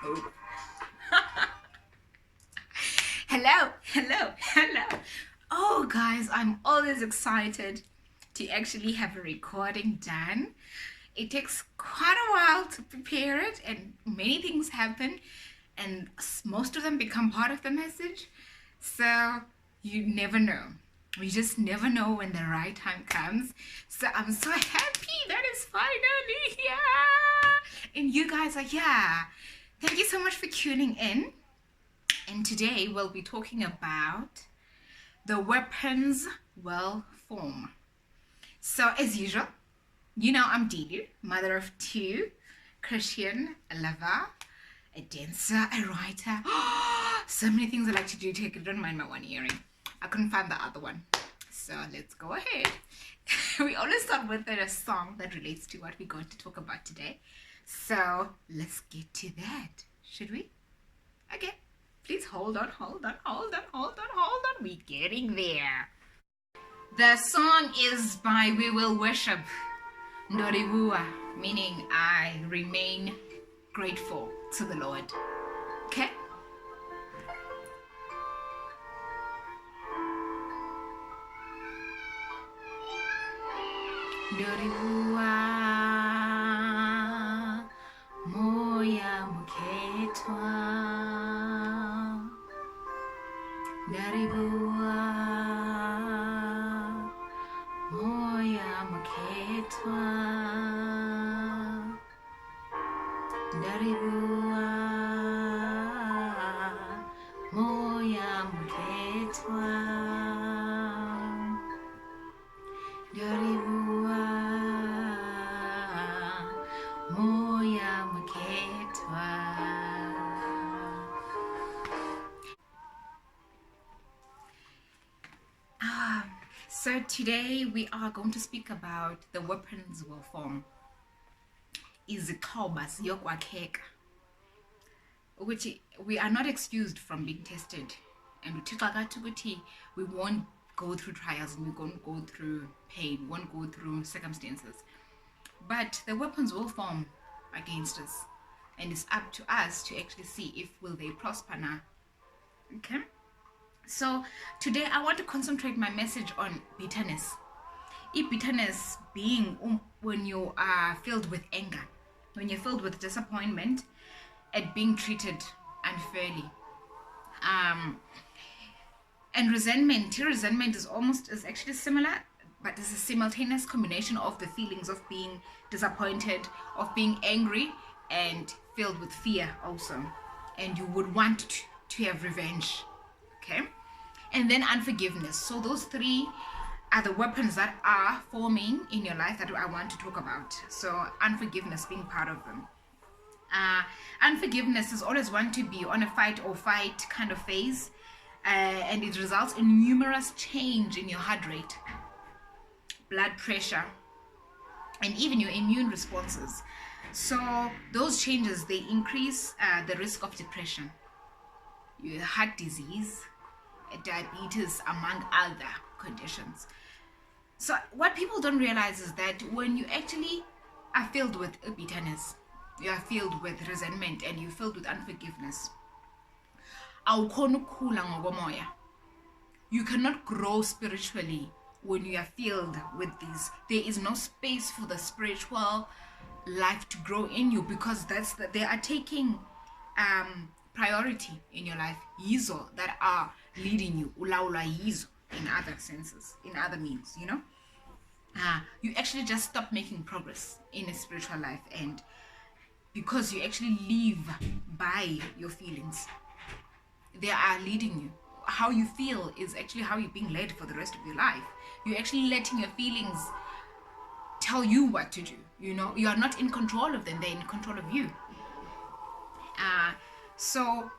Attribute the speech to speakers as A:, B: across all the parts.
A: hope. Hello. Oh, guys, I'm always excited to actually have a recording done. It takes quite a while to prepare it, and many things happen, and most of them become part of the message. So you never know. We just never know when the right time comes. So I'm so happy that it's finally here. And you guys are here. Thank you so much for tuning in. And today we'll be talking about the weapons will form. So as usual, you know I'm Didu, mother of two, Christian, a lover, a dancer, a writer. So many things I like to do. Don't mind my one earring. I couldn't find the other one. So let's go ahead. We always start with a song that relates to what we're going to talk about today. So let's get to that, should we? Okay. Please hold on. We're getting there. The song is by We Will Worship, Ndoribua, meaning I remain grateful to the Lord. Okay? Ndoribua, moya muketwa. Daribua, moya muketwa. Daribua, moya muketwa. Daribua, moya muketwa. So today we are going to speak about the weapons will form. Izikhaubas ziyokwakheka, which we are not excused from being tested, and we won't go through trials and we won't go through pain, we won't go through circumstances, but the weapons will form against us, and it's up to us to actually see if will they prosper now. Okay. So today I want to concentrate my message on bitterness. Bitterness being when you are filled with anger, when you're filled with disappointment at being treated unfairly. And resentment is actually similar, but it's a simultaneous combination of the feelings of being disappointed, of being angry, and filled with fear also. And you would want to have revenge. Okay, and then unforgiveness. So those three are the weapons that are forming in your life that I want to talk about. So unforgiveness being part of them. Unforgiveness is always want to be on a fight or fight kind of phase, and it results in numerous change in your heart rate, blood pressure, and even your immune responses. So those changes, they increase the risk of depression, your heart disease, diabetes, among other conditions. So what people don't realize is that when you actually are filled with bitterness, you are filled with resentment, and you're filled with unforgiveness, you cannot grow spiritually when you are filled with these. There is no space for the spiritual life to grow in you, because they are taking priority in your life, yizo, that are leading you, ulaula yizo, in other senses, in other means, you know. You actually just stop making progress in a spiritual life, and because you actually live by your feelings, they are leading you. How you feel is actually how you're being led for the rest of your life. You're actually letting your feelings tell you what to do. You know, you are not in control of them, they're in control of you. So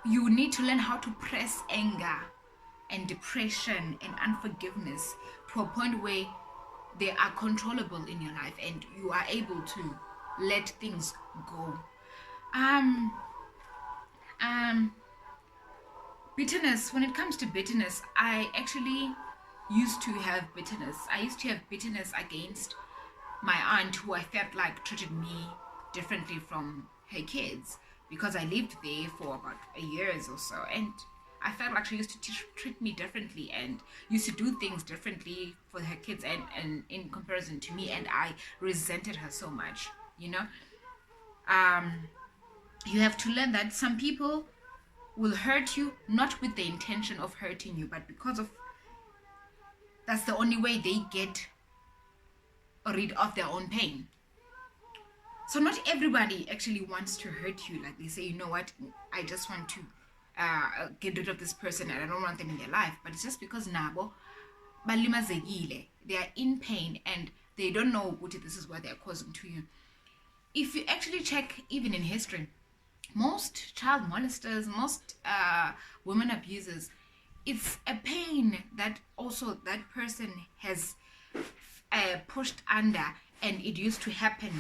A: you need to learn how to press anger and depression and unforgiveness to a point where they are controllable in your life and you are able to let things go. Bitterness, when it comes to bitterness, I actually used to have bitterness. I used to have bitterness against my aunt, who I felt like treated me differently from her kids, because I lived there for about a year or so, and I felt like she used to treat me differently and used to do things differently for her kids and in comparison to me, and I resented her so much, you know. You have to learn that some people will hurt you not with the intention of hurting you, but because of that's the only way they get rid of their own pain. So not everybody actually wants to hurt you. Like they say, you know what, I just want to get rid of this person and I don't want them in their life. But it's just because nabo balimazekile, they are in pain and they don't know what this is what they are causing to you. If you actually check even in history, most child molesters, most women abusers, it's a pain that also that person has pushed under, and it used to happen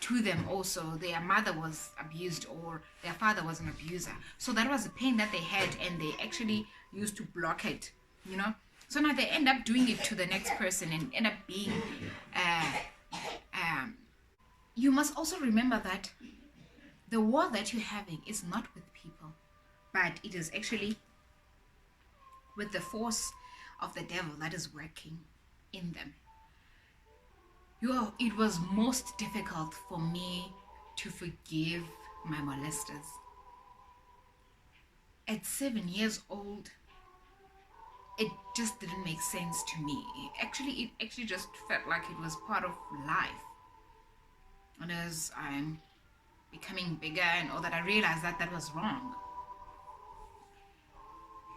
A: to them also. Their mother was abused or their father was an abuser, so that was a pain that they had, and they actually used to block it, you know. So now they end up doing it to the next person and end up being you must also remember that the war that you're having is not with people, but it is actually with the force of the devil that is working in them. It was most difficult for me to forgive my molesters. At 7 years old, it just didn't make sense to me. It actually just felt like it was part of life. And as I'm becoming bigger and all that, I realized that that was wrong.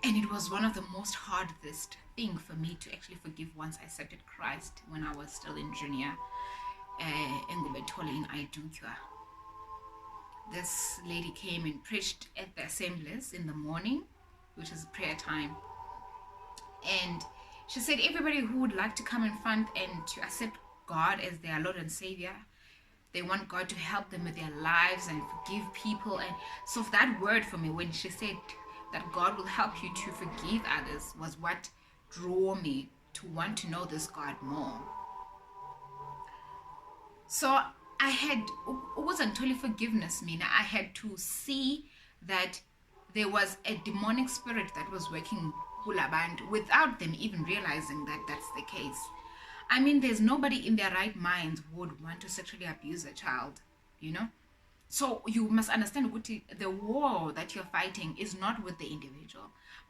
A: And it was one of the most hardest thing for me to actually forgive once I accepted Christ when I was still in junior in Idukwa. This lady came and preached at the assemblies in the morning, which is prayer time. And she said everybody who would like to come in front and to accept God as their Lord and Savior, they want God to help them with their lives and forgive people. And so that word for me, when she said that God will help you to forgive others, was what drew me to want to know this God more. So it wasn't totally forgiveness, Mina. I had to see that there was a demonic spirit that was working Hulaband without them even realizing that that's the case. I mean, there's nobody in their right mind who would want to sexually abuse a child, you know? So you must understand the war that you're fighting is not with the individual,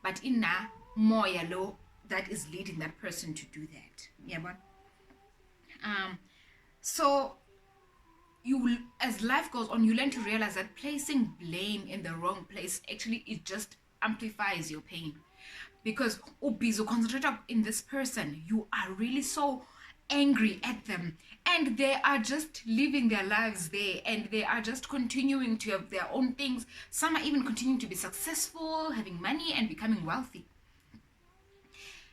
A: but in a moya law that is leading that person to do that. Yeah, but so you will, as life goes on, you learn to realize that placing blame in the wrong place actually it just amplifies your pain. Because ubizo concentrate in this person, you are really so angry at them, and they are just living their lives there, and they are just continuing to have their own things. Some are even continuing to be successful, having money and becoming wealthy.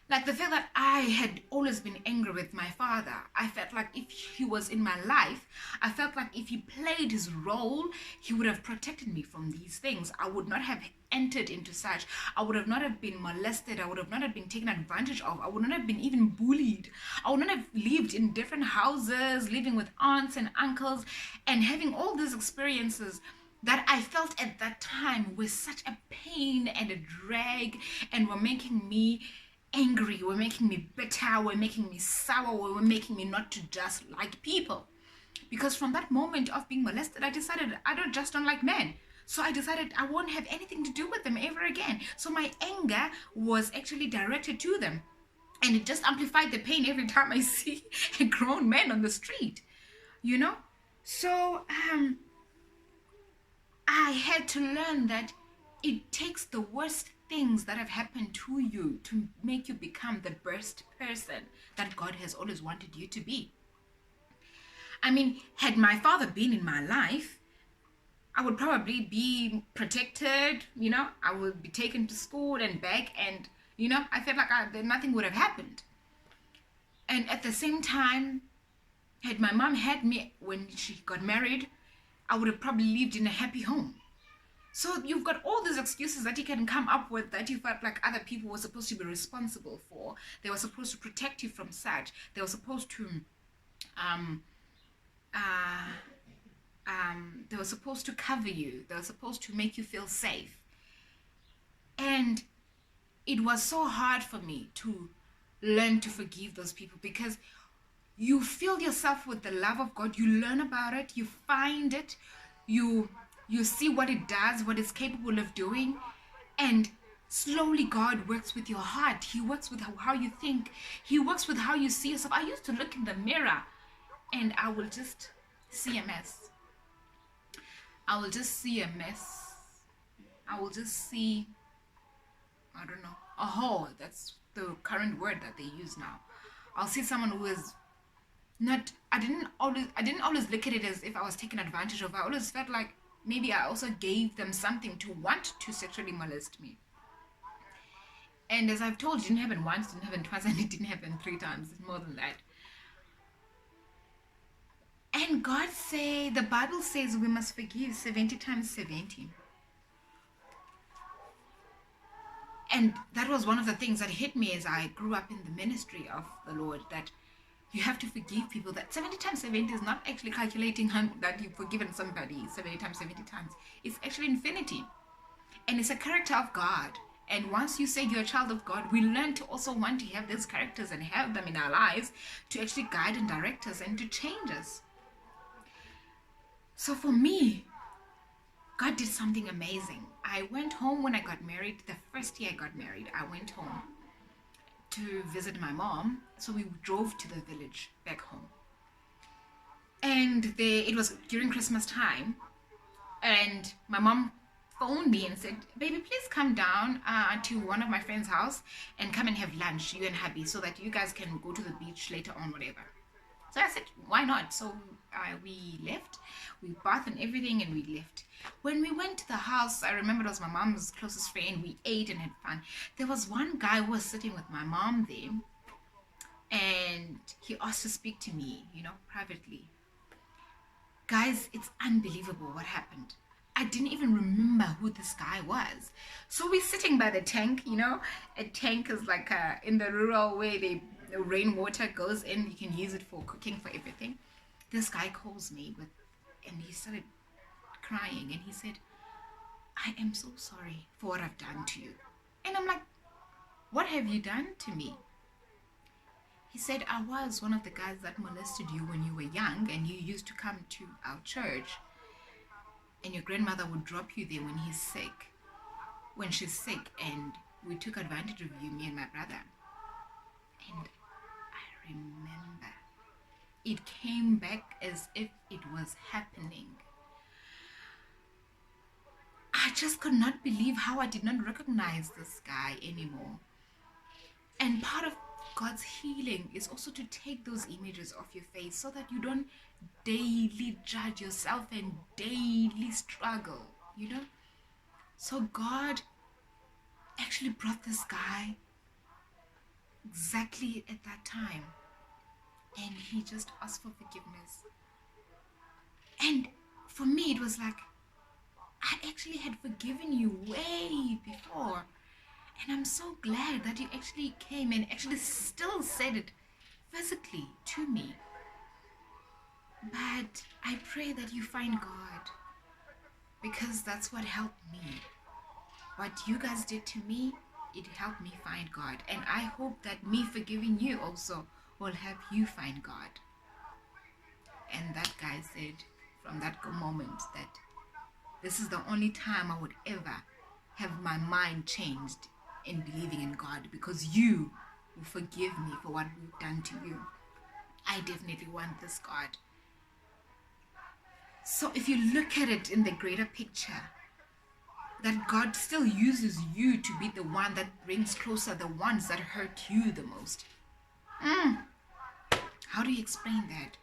A: Like the fact that I had always been angry with my father, I felt like if he was in my life, I felt like if he played his role, he would have protected me from these things. I would not have entered into such. I would have not have been molested. I would have not have been taken advantage of. I would not have been even bullied. I would not have lived in different houses, living with aunts and uncles, and having all these experiences that I felt at that time were such a pain and a drag, and were making me angry, were making me bitter, were making me sour, were making me not to just like people. Because from that moment of being molested, I decided I don't like men. So I decided I won't have anything to do with them ever again. So my anger was actually directed to them. And it just amplified the pain every time I see a grown man on the street, you know? So I had to learn that it takes the worst things that have happened to you to make you become the best person that God has always wanted you to be. I mean, had my father been in my life, I would probably be protected, you know, I would be taken to school and back, and, you know, I felt like nothing would have happened. And at the same time, had my mom had me when she got married, I would have probably lived in a happy home. So you've got all these excuses that you can come up with that you felt like other people were supposed to be responsible for. They were supposed to protect you from such. They were supposed to they were supposed to cover you. They were supposed to make you feel safe. And it was so hard for me to learn to forgive those people, because you fill yourself with the love of God. You learn about it. You find it. You see what it does, what it's capable of doing. And slowly God works with your heart. He works with how you think. He works with how you see yourself. I used to look in the mirror and I will just see a mess. I will just see a mess. I will just see, I don't know, a hole. That's the current word that they use now. I'll see someone who is not, I didn't always look at it as if I was taken advantage of. I always felt like maybe I also gave them something to want to sexually molest me. And as I've told you, it didn't happen once, didn't happen twice, and it didn't happen 3 times. It's more than that. And the Bible says we must forgive 70 times 70. And that was one of the things that hit me as I grew up in the ministry of the Lord, that you have to forgive people. That 70 times 70 is not actually calculating that you've forgiven somebody 70 times 70 times. It's actually infinity. And it's a character of God. And once you say you're a child of God, we learn to also want to have those characters and have them in our lives to actually guide and direct us and to change us. So for me, God did something amazing. I went home when I got married. The first year I got married, I went home to visit my mom. So we drove to the village back home. And it was during Christmas time. And my mom phoned me and said, baby, please come down to one of my friend's house and come and have lunch, you and hubby, so that you guys can go to the beach later on, whatever. So I said, why not? So we left. We bathed and everything, and we left. When we went to the house, I remember it was my mom's closest friend. We ate and had fun. There was one guy who was sitting with my mom there, and he asked to speak to me, privately. Guys, it's unbelievable what happened. I didn't even remember who this guy was. So we're sitting by the tank, A tank is like in the rural way the rainwater goes in. You can use it for cooking, for everything. This guy calls me and he started crying, and he said, I am so sorry for what I've done to you. And I'm like, what have you done to me? He said, I was one of the guys that molested you when you were young, and you used to come to our church, and your grandmother would drop you there when she's sick, and we took advantage of you, me and my brother. And I remember it came back as if it was happening. I just could not believe how I did not recognize this guy anymore. And part of God's healing is also to take those images off your face so that you don't daily judge yourself and daily struggle, So God actually brought this guy exactly at that time, and he just asked for forgiveness. And for me, it was like, I actually had forgiven you way before. And I'm so glad that you actually came and actually still said it physically to me. But I pray that you find God, because that's what helped me. What you guys did to me, it helped me find God. And I hope that me forgiving you also will help you find God. And that guy said from that moment that this is the only time I would ever have my mind changed in believing in God, because you will forgive me for what we've done to you. I definitely want this God. So if you look at it in the greater picture, that God still uses you to be the one that brings closer the ones that hurt you the most. How do you explain that?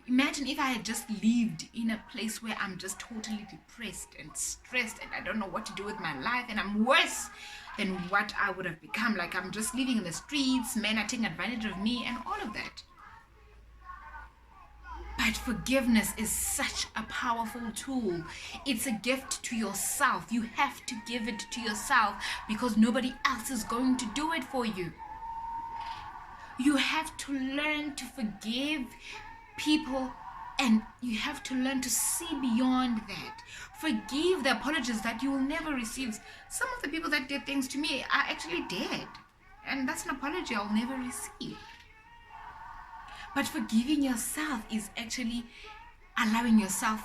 A: Imagine if I had just lived in a place where I'm just totally depressed and stressed and I don't know what to do with my life, and I'm worse than what I would have become. Like I'm just living in the streets, men are taking advantage of me and all of that. But forgiveness is such a powerful tool. It's a gift to yourself. You have to give it to yourself, because nobody else is going to do it for you. You have to learn to forgive people And you have to learn to see beyond that. Forgive the apologies that you will never receive. Some of the people that did things to me are actually dead. And that's an apology I'll never receive. But forgiving yourself is actually allowing yourself,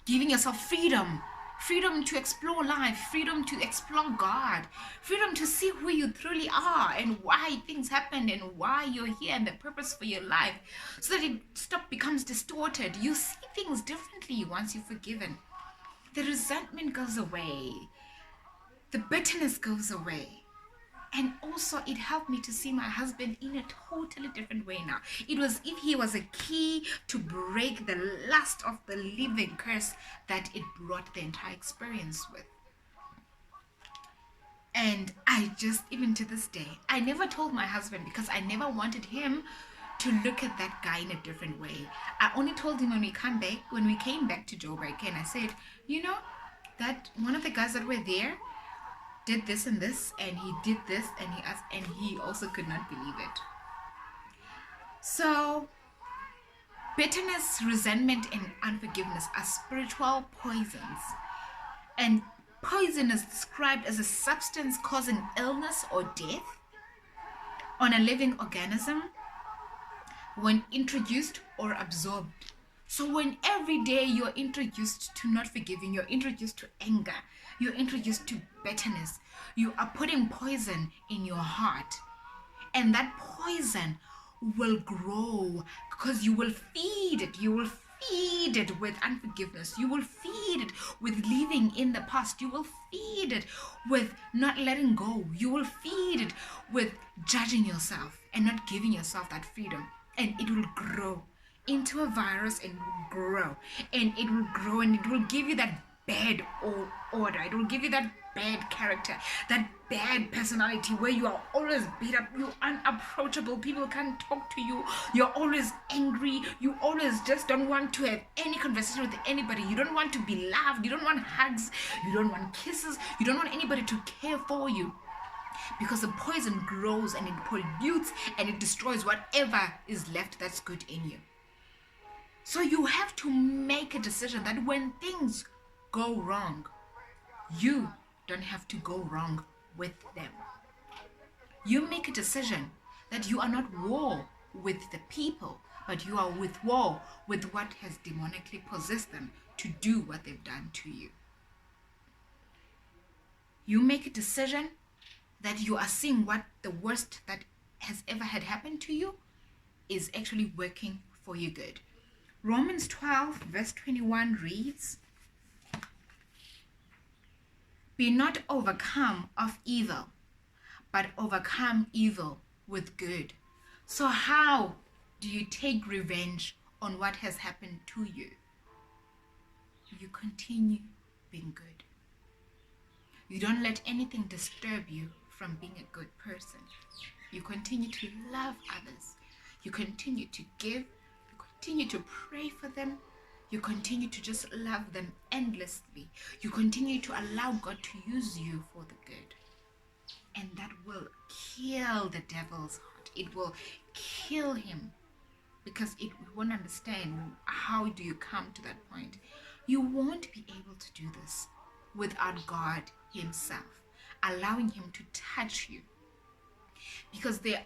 A: giving yourself freedom. Freedom to explore life, freedom to explore God, freedom to see who you truly are and why things happened and why you're here and the purpose for your life, so that it becomes distorted. You see things differently once you've forgiven. The resentment goes away. The bitterness goes away. And also it helped me to see my husband in a totally different way now. It was if he was a key to break the last of the living curse that it brought the entire experience with. And I just, even to this day, I never told my husband because I never wanted him to look at that guy in a different way. I only told him when we came back to Joburg, and I said, you know, that one of the guys that were there did this and this, and he did this, and he also could not believe it. So bitterness, resentment, and unforgiveness are spiritual poisons. And poison is described as a substance causing illness or death on a living organism when introduced or absorbed. So when every day you're introduced to not forgiving, you're introduced to anger, you're introduced to bitterness, you are putting poison in your heart. And that poison will grow because you will feed it. You will feed it with unforgiveness. You will feed it with living in the past. You will feed it with not letting go. You will feed it with judging yourself and not giving yourself that freedom. And it will grow into a virus and grow. And it will grow and it will give you that bad order. It will give you that bad character, that bad personality where you are always beat up, you're unapproachable, people can't talk to you, you're always angry, you always just don't want to have any conversation with anybody, you don't want to be loved, you don't want hugs, you don't want kisses, you don't want anybody to care for you. Because the poison grows and it pollutes and it destroys whatever is left that's good in you. So you have to make a decision that when things go wrong, you don't have to go wrong with them. You make a decision that you are not war with the people, but you are with war with what has demonically possessed them to do what they've done to you. You make a decision that you are seeing what the worst that has ever had happened to you is actually working for your good. Romans 12 verse 21 reads, "Be not overcome of evil, but overcome evil with good." So how do you take revenge on what has happened to you? You continue being good. You don't let anything disturb you from being a good person. You continue to love others. You continue to give. You continue to pray for them. You continue to just love them endlessly. You continue to allow God to use you for the good. And that will kill the devil's heart. It will kill him because it won't understand how do you come to that point. You won't be able to do this without God himself allowing him to touch you. Because there's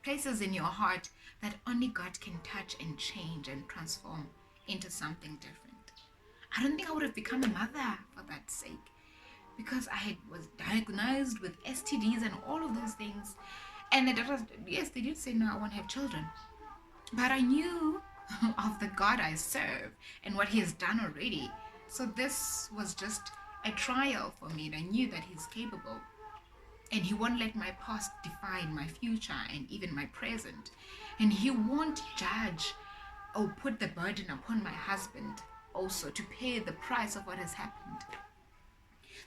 A: places in your heart that only God can touch and change and transform into something different. I don't think I would have become a mother for that sake, because I was diagnosed with STDs and all of those things. And the doctors, yes, they did say no, I won't have children. But I knew of the God I serve and what he has done already. So this was just a trial for me, and I knew that he's capable. And he won't let my past define my future and even my present. And he won't judge or put the burden upon my husband also to pay the price of what has happened.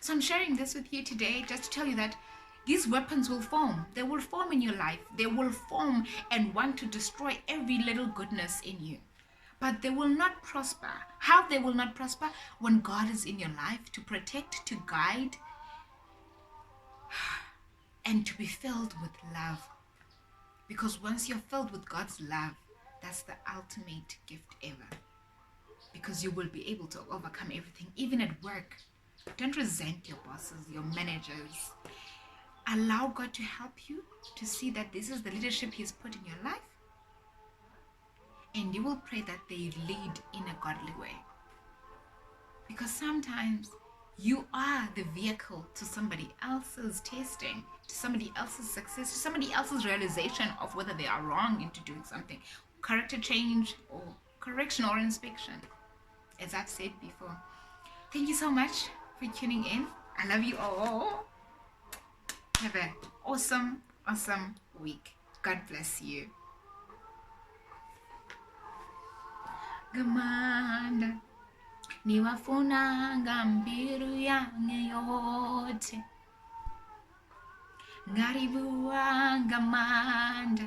A: So I'm sharing this with you today just to tell you that these weapons will form. They will form in your life. They will form and want to destroy every little goodness in you. But they will not prosper. How they will not prosper? When God is in your life to protect, to guide, and to be filled with love. Because once you're filled with God's love, That's the ultimate gift ever, because you will be able to overcome everything, even at work. Don't resent your bosses, your managers. Allow God to help you to see that this is the leadership He's put in your life, and you will pray that they lead in a godly way. Because sometimes you are the vehicle to somebody else's testing, to somebody else's success, to somebody else's realization of whether they are wrong into doing something. Character change or correction or inspection, as I've said before. Thank you so much for tuning in. I love you all. Have an awesome, awesome week. God bless you. Gamanda niwafuna ngambiru yange yote, ngaribuwa ngamanda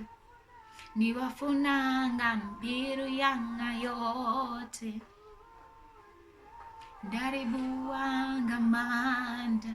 A: niwafuna ngambiru yange yote, ngaribuwa ngamanda.